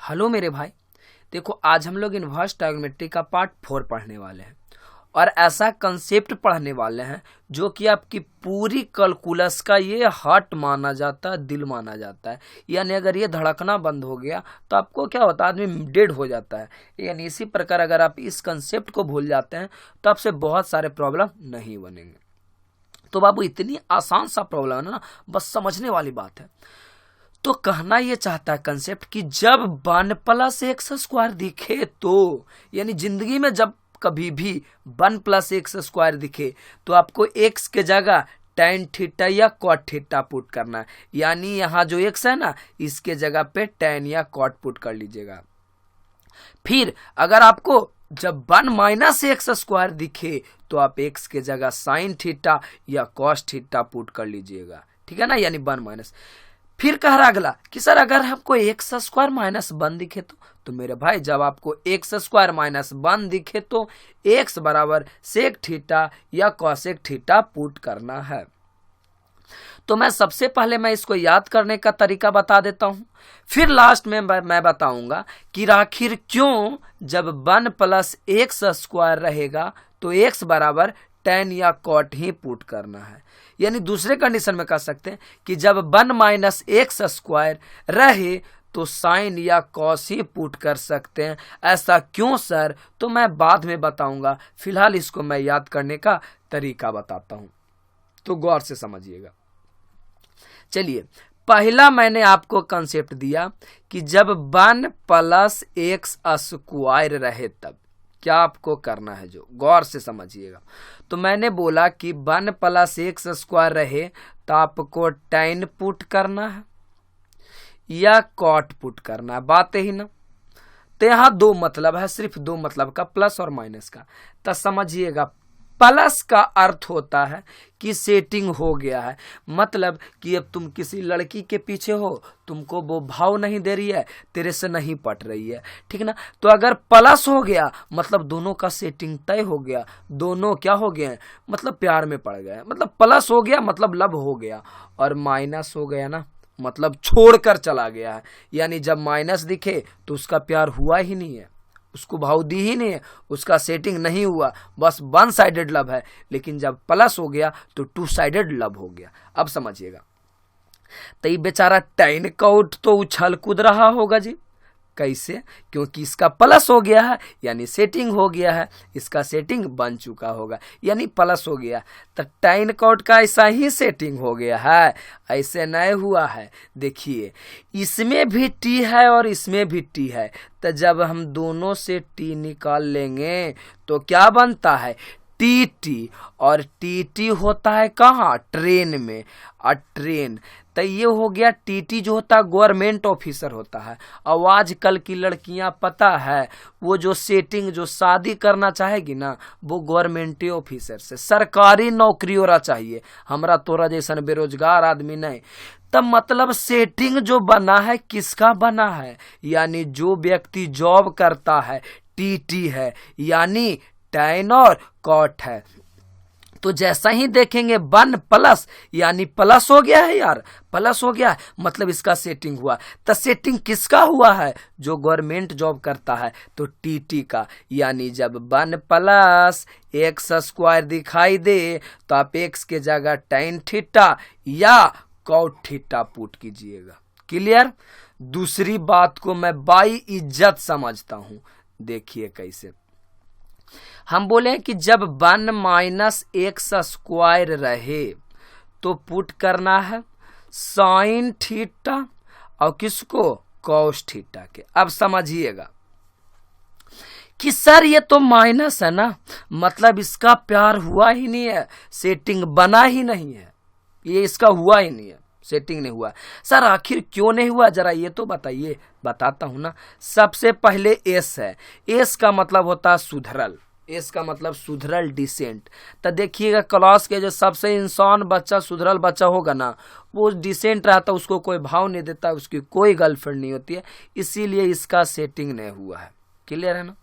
Hello मेरे भाई, देखो आज हम लोग इनवर्स ट्रायगोनोमेट्री का पार्ट 4 पढ़ने वाले हैं और ऐसा कंसेप्ट पढ़ने वाले हैं जो कि आपकी पूरी कैलकुलस का ये हार्ट माना जाता है, दिल माना जाता है। यानी अगर ये धड़कना बंद हो गया तो आपको क्या होता है, आदमी डेड हो जाता है। यानी इसी प्रकार अगर आप इस कंसेप्ट को भूल जाते हैं तो आपसे बहुत सारे प्रॉब्लम नहीं बनेंगे। तो बाबू इतनी आसान सा प्रॉब्लम है ना, बस समझने वाली बात है। तो कहना ये चाहता है कंसेप्ट कि जब 1+x² दिखे तो, यानी जिंदगी में जब कभी भी 1+x² दिखे तो आपको x के जगह tan थीटा या cot थीटा पुट करना है। यानी यहाँ जो x है ना, इसके जगह पे tan या cot पुट कर लीजिएगा। फिर अगर आपको जब 1-x² दिखे तो आप x के जगह sin थीटा या cos थीटा पुट कर लीजिएगा, ठीक है ना, यानी 1-। फिर कह रहा अगला कि सर अगर हमको x² -1 दिखे तो मेरे भाई जब आपको x² -1 दिखे तो x बराबर sec थीटा या cosec थीटा पुट करना है। तो मैं सबसे पहले मैं इसको याद करने का तरीका बता देता हूं, फिर लास्ट में मैं बताऊंगा कि आखिर क्यों जब 1+x² रहेगा तो x बराबर tan या cot ही पुट करना है। यानी दूसरे कंडीशन में कह सकते हैं कि जब 1-x² रहे तो साइन या कॉस ही पुट कर सकते हैं। ऐसा क्यों सर, तो मैं बाद में बताऊंगा, फिलहाल इसको मैं याद करने का तरीका बताता हूं, तो गौर से समझिएगा। चलिए, पहला मैंने आपको कंसेप्ट दिया कि जब 1+x² रहे तब क्या आपको करना है, जो गौर से समझिएगा। तो मैंने बोला कि 1+x² रहे तो आपको tan पुट करना है या cot पुट करना है, बात ही ना। तो यहाँ दो मतलब है, सिर्फ दो मतलब का, प्लस और माइनस का। तो समझिएगा, प्लस का अर्थ होता है कि सेटिंग हो गया है, मतलब कि अब तुम किसी लड़की के पीछे हो, तुमको वो भाव नहीं दे रही है, तेरे से नहीं पट रही है, ठीक ना। तो अगर प्लस हो गया मतलब दोनों का सेटिंग तय हो गया, दोनों क्या हो गए, मतलब प्यार में पड़ गए। मतलब प्लस हो गया मतलब लव हो गया, और माइनस हो गया ना मतलब छोड़कर चला गया है। यानी जब माइनस दिखे तो उसका प्यार हुआ ही नहीं है, उसको भाव दी ही नहीं है, उसका सेटिंग नहीं हुआ, बस 1 साइडेड लव है। लेकिन जब प्लस हो गया तो 2 साइडेड लव हो गया। अब समझिएगा, तो ये बेचारा tan cot तो उछल कूद रहा होगा जी। कैसे? क्योंकि इसका प्लस हो गया है, यानी सेटिंग हो गया है, इसका सेटिंग बन चुका होगा, यानी प्लस हो गया। तो tan cot का ऐसा ही सेटिंग हो गया है, ऐसे नहीं हुआ है। देखिए, इसमें भी t है और इसमें भी t है, तो जब हम दोनों से t निकाल लेंगे तो क्या बनता है, tt। और tt होता है कहाँ, ट्रेन में। और ट्रेन तो ये हो गया, टीटी जो होता है गवर्नमेंट ऑफिसर होता है। और आजकल की लड़कियां पता है, वो जो सेटिंग जो शादी करना चाहेगी ना, वो गवर्नमेंट ऑफिसर से, सरकारी नौकरी होना चाहिए, हमरा तोरा जैसा बेरोजगार आदमी नहीं। तब मतलब सेटिंग जो बना है किसका बना है, यानी जो व्यक्ति जॉब करता है टीटी है, यानी tan और cot है। तो जैसा ही देखेंगे 1+ यानी प्लस हो गया है यार, प्लस हो गया है मतलब इसका सेटिंग हुआ। तो सेटिंग किसका हुआ है, जो गवर्नमेंट जॉब करता है, तो टीटी का। यानी जब 1+x² दिखाई दे तो आप x के जगह tan थीटा या cot थीटा पुट कीजिएगा। क्लियर? दूसरी बात को मैं बाई इज्जत समझता हूं, देखिए कैसे। हम बोले कि जब 1-x² रहे तो पुट करना है sin थीटा और किसको, cos थीटा के। अब समझिएगा कि सर ये तो माइनस है ना, मतलब इसका प्यार हुआ ही नहीं है, सेटिंग बना ही नहीं है, ये इसका हुआ ही नहीं है, सेटिंग नहीं हुआ। सर आखिर क्यों नहीं हुआ, जरा ये तो बताइए। बताता हूं ना। सबसे पहले एस है, एस का मतलब होता है सुधरल, एस का मतलब सुधरल, डिसेंट। तो देखिएगा क्लास के जो सबसे इंसान बच्चा सुधरल बच्चा होगा ना, वो डिसेंट रहता, उसको कोई भाव नहीं देता, उसकी कोई गर्लफ्रेंड नहीं होती है, इसीलिए इसका सेटिंग नहीं हुआ है। क्लियर है ना।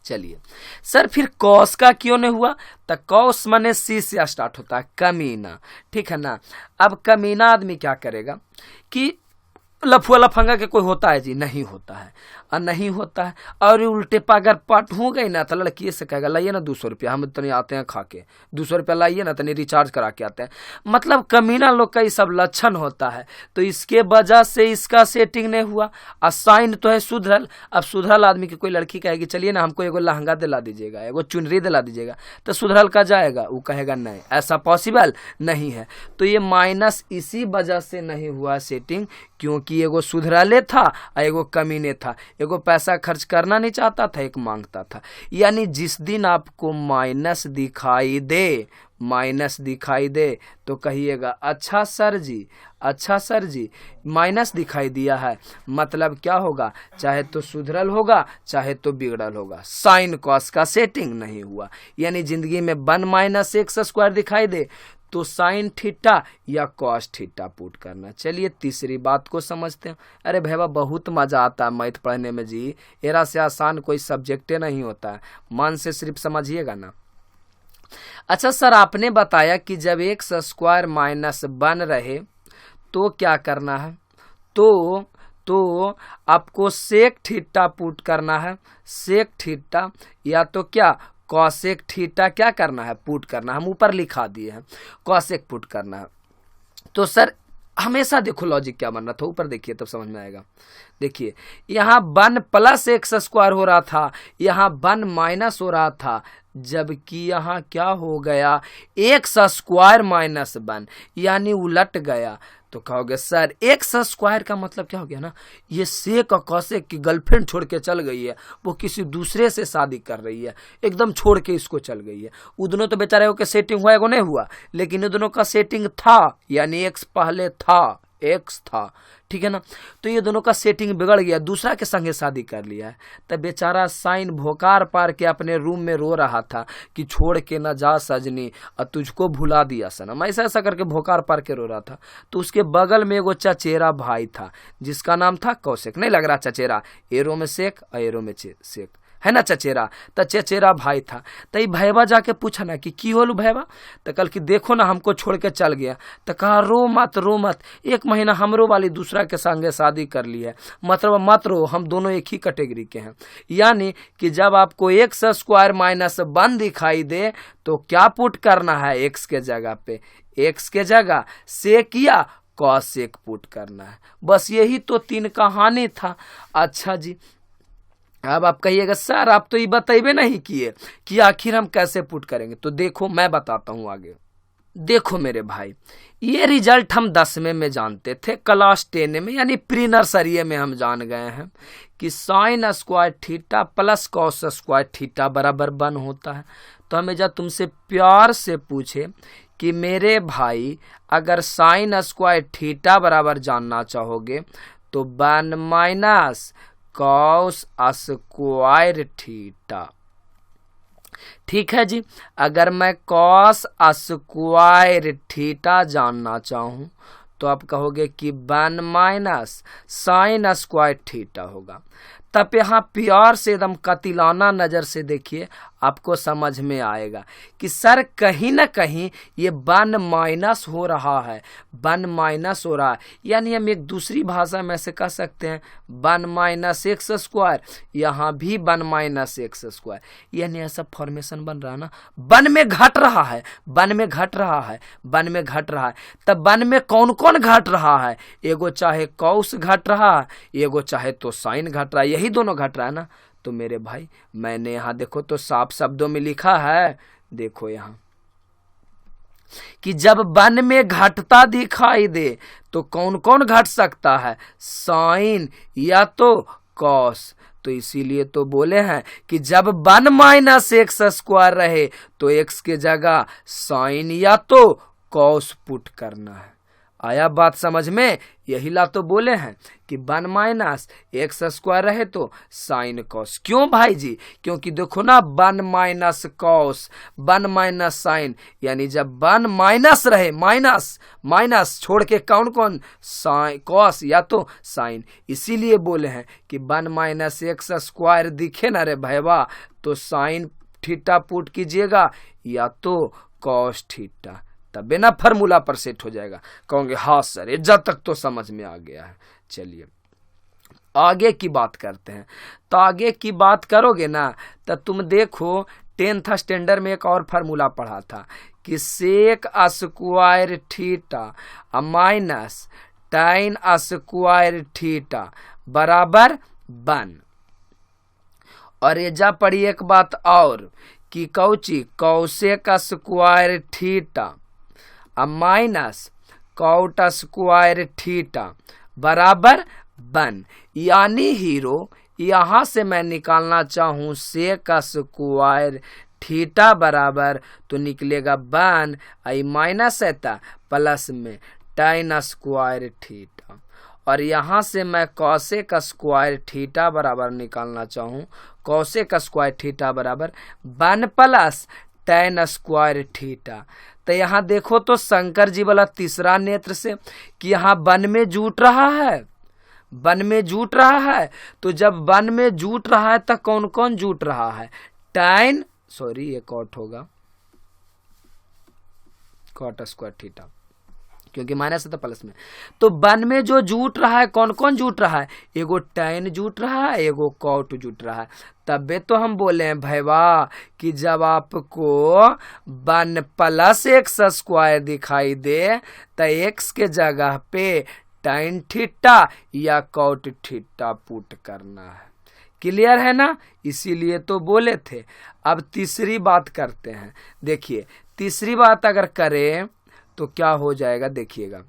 चलिए सर, फिर कॉस का क्यों नहीं हुआ, तो कॉस माने सी से स्टार्ट होता है, कमीना, ठीक है ना। अब कमीना आदमी क्या करेगा कि लफुआ लफंगा के कोई होता है जी? नहीं होता है, और नहीं होता है। और उल्टे पर अगर पट हो गई ना तो लड़की से कहेगा लाइए ना 200 रुपया, हम तो नहीं आते हैं खा के, 200 रुपया लाइए ना तो नहीं रिचार्ज करा के आते हैं। मतलब कमीना लोग का ये सब लक्षण होता है। तो इसके वजह से इसका सेटिंग नहीं हुआ। और साइन तो है सुधरल। अब सुधरल आदमी की कोई लड़की कहेगी चलिए ना हमको एगो लहंगा दिला दीजिएगा, एगो चुनरी दिला दीजिएगा, तो सुधरल का जाएगा? वो कहेगा नहीं, ऐसा पॉसिबल नहीं है। तो ये माइनस इसी वजह से नहीं हुआ सेटिंग, क्योंकि एगो सुधरले था और एगो कमीने था। एगो पैसा खर्च करना नहीं चाहता था, एक मांगता था। यानी जिस दिन आपको माइनस दिखाई दे, माइनस दिखाई दे तो कहिएगा अच्छा सर जी, अच्छा सर जी माइनस दिखाई दिया है, मतलब क्या होगा? चाहे तो सुधरल होगा चाहे तो बिगड़ल होगा। साइन कॉस का सेटिंग नहीं हुआ। यानी जिंदगी में 1 - x² दिखाई दे तो साइन थीटा या कॉस थीटा पुट करना। चलिए तीसरी बात को समझते हैं। अरे भैया बहुत मजा आता है मैथ पढ़ने में जी, एरा से आसान कोई सब्जेक्टे नहीं होता है, मन से सिर्फ समझिएगा ना। अच्छा सर, आपने बताया कि जब x² - 1 रहे तो क्या करना है? तो आपको सेक थीटा पुट करना है, सेक थीटा, या तो क्या कॉसेक थीटा क्या करना है? पुट करना। हम ऊपर लिखा दिए हैं कॉसेक पुट करना है। तो सर हमेशा देखो लॉजिक क्या बन रहा था, ऊपर देखिए तब समझ में आएगा। देखिए यहाँ 1 + x² हो रहा था, यहाँ 1 - हो रहा था, जबकि यहाँ क्या हो गया? x² - 1, यानी उलट गया। तो कहोगे सर x² का मतलब क्या हो गया ना? ये सेक और कौसेक की गर्लफ्रेंड छोड़ के चल गई है, वो किसी दूसरे से शादी कर रही है, एकदम छोड़ के इसको चल गई है। वो दोनों तो बेचारे के सेटिंग हुआ एगो नहीं हुआ, लेकिन ये दोनों का सेटिंग था, यानी x पहले था, x था, ठीक है ना। तो ये दोनों का सेटिंग बिगड़ गया, दूसरा के संगे शादी कर लिया है। तब बेचारा साइन भोकार पार के अपने रूम में रो रहा था कि छोड़ के न जा सजनी और तुझको भुला दिया सनम, ऐसा ऐसा करके भोकार पार के रो रहा था। तो उसके बगल में एगो चचेरा भाई था जिसका नाम था कौशिक, नहीं लग रहा चचेरा, एरो में सेक और एरो में सेक है ना चचेरा। तो चचेरा भाई था। तो ये भैया जाके पूछा ना कि की होलू भैया? तो कल कि देखो ना हमको छोड़ के चल गया। तो कहा रो मत रो मत, 1 महीना हमरो वाली दूसरा के संगे शादी कर ली है, मतलब मत रो, हम दोनों एक ही कैटेगरी के हैं। यानी कि जब आपको x² - 1 दिखाई दे तो क्या पुट करना है? x के जगह पे, x के जगह सेक या कॉसेक पुट करना है। बस यही तो 3 कहानी था। अच्छा जी, अब आप कहिएगा सर आप तो ये बताइए नहीं किए कि आखिर हम कैसे पुट करेंगे। तो देखो मैं बताता हूँ आगे। देखो मेरे भाई, ये रिजल्ट हम 10वें में जानते थे, क्लास 10 में यानी प्री नर्सरी में हम जान गए हैं कि sin² theta plus cos² theta बराबर 1 होता है। तो हमें जब तुमसे प्यार से पूछे कि मेरे भाई अगर sin² थीटा बराबर जानना चाहोगे तो 1 - cos² थीटा, ठीक है जी। अगर मैं cos² थीटा जानना चाहूं तो आप कहोगे कि 1 - sin² थीटा होगा। तब यहाँ प्यार से एकदम कतिलाना नज़र से देखिए, आपको समझ में आएगा कि सर कहीं ना कहीं ये 1 - हो रहा है, 1 - हो रहा है। यानी हम एक दूसरी भाषा में से कह सकते हैं 1 - x², यहाँ भी 1 - x², यानी ऐसा फॉर्मेशन बन रहा है ना, 1 में घट रहा है, 1 में घट रहा है, 1 में घट रहा है। तब 1 में कौन कौन घट रहा है? एगो चाहे कॉस घट रहा है, एगो चाहे तो साइन घट रहा है, यही दोनों घट रहा है ना। तो मेरे भाई मैंने यहाँ देखो तो साफ शब्दों में लिखा है, देखो यहाँ कि जब 1 में घटता दिखाई दे तो कौन कौन घट सकता है? साइन या तो कॉस। तो इसीलिए तो बोले हैं कि जब 1 - x² रहे तो x के जगह साइन या तो कॉस पुट करना है। आया बात समझ में? यही ला तो बोले हैं कि 1 - x² रहे तो साइन कॉस। क्यों भाई जी? क्योंकि देखो ना 1 - कॉस 1 - साइन, यानी जब 1 रहे माइनस छोड़ के कौन कौन? साइन कॉस या तो साइन। इसीलिए बोले हैं कि 1 - x² दिखे ना रे भैया तो साइन थीटा पुट कीजिएगा या तो कॉस थीटा, तब बिना फार्मूला पर सेट हो जाएगा। कहोगे हाँ सर ये जब तक तो समझ में आ गया है। चलिए आगे की बात करते हैं। तो आगे की बात करोगे ना तो तुम देखो 10th स्टैंडर्ड में एक और फार्मूला पढ़ा था कि sec square theta minus tan square theta बराबर 1। और ये जा पड़ी एक बात और कि कौची cosec square theta minus cot square theta बराबर 1। यानी हीरो यहाँ से मैं निकालना चाहूँ सेक स्क्वायर थीटा बराबर तो निकलेगा 1 आई माइनस है प्लस में tan स्क्वायर थीटा। और यहाँ से मैं कॉसेक स्क्वायर थीटा बराबर निकालना चाहूँ कॉसेक स्क्वायर थीटा बराबर 1 प्लस tan स्क्वायर थीटा। तो यहाँ देखो तो शंकर जी वाला तीसरा नेत्र से कि यहाँ 1 में जुट रहा है, 1 में जुट रहा है। तो जब 1 में जुट रहा है तो कौन कौन जुट रहा है ये कॉट होगा कॉट स्क्वायर थीटा क्योंकि माइनस है तो प्लस में। तो 1 में जो जुट रहा है कौन कौन जुट रहा है, एगो tan जुट रहा है एगो कॉट जुट रहा है। तबे तो हम बोले हैं भैया कि जब आपको 1 प्लस एक्स स्क्वायर दिखाई दे तो एक्स के जगह पे tan थीटा या कॉट थीटा पुट करना है। क्लियर है ना, इसीलिए तो बोले थे। अब तीसरी बात करते हैं। देखिए तीसरी बात अगर करें तो क्या हो जाएगा, देखिएगा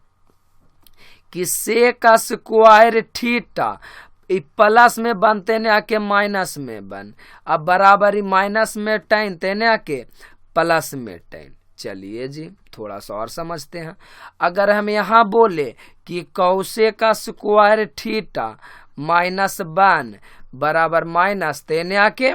कि सेक स्क्वायर थीटा प्लस में बनते ने आके माइनस में बन, अब बराबरी माइनस में tan तेने आके प्लस में tan। चलिए जी थोड़ा सा और समझते हैं। अगर हम यहाँ बोले कि कौसेक स्क्वायर थीटा माइनस 1 बराबर माइनस तेने आके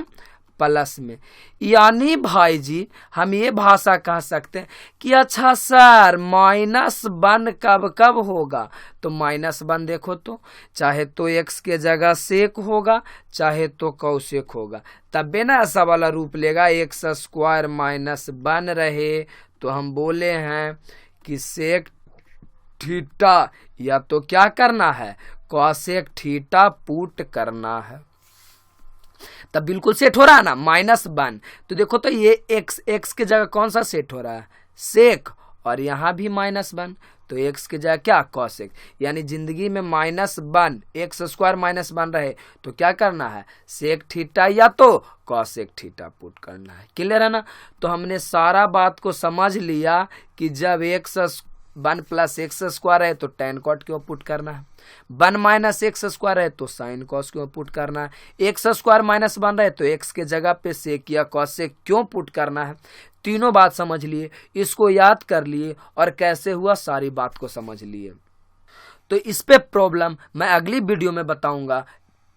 प्लस में, यानी भाई जी हम ये भाषा कह सकते हैं कि अच्छा सर -1 कब कब होगा, तो -1 देखो तो चाहे तो x के जगह सेक होगा चाहे तो कौसेक होगा, तब ना ऐसा वाला रूप लेगा एक्स स्क्वायर -1 रहे तो हम बोले हैं कि सेक थीटा या तो क्या करना है कॉसेक थीटा पुट करना है। तब बिल्कुल सेट हो रहा है ना -1। तो देखो तो ये x के जगह कौन सा सेट हो रहा है सेक, और यहाँ भी -1 तो x के जगह क्या कॉसेक। यानी जिंदगी में -1 एक्स स्क्वायर -1 रहे तो क्या करना है सेक थीटा या तो कॉसेक थीटा पुट करना है। क्लियर है ना। तो हमने सारा बात को समझ लिया कि जब 1 प्लस एक्स स्क्वायर है तो tan कॉट क्यों पुट करना है, 1 माइनस एक्स स्क्वायर है तो साइन कॉस क्यों पुट करना है, एक्स स्क्वायर -1 रहे तो एक्स के जगह पे सेक या कॉस से क्यों पुट करना है। तीनों बात समझ लिए, इसको याद कर लिए और कैसे हुआ सारी बात को समझ लिए। तो इस पे प्रॉब्लम मैं अगली वीडियो में बताऊंगा।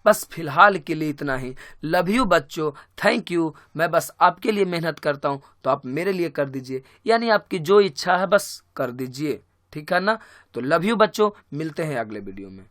बस फिलहाल के लिए इतना ही। लव यू बच्चों, थैंक यू। मैं बस आपके लिए मेहनत करता हूँ तो आप मेरे लिए कर दीजिए, यानी आपकी जो इच्छा है बस कर दीजिए, ठीक है ना। तो लव यू बच्चों, मिलते हैं अगले वीडियो में।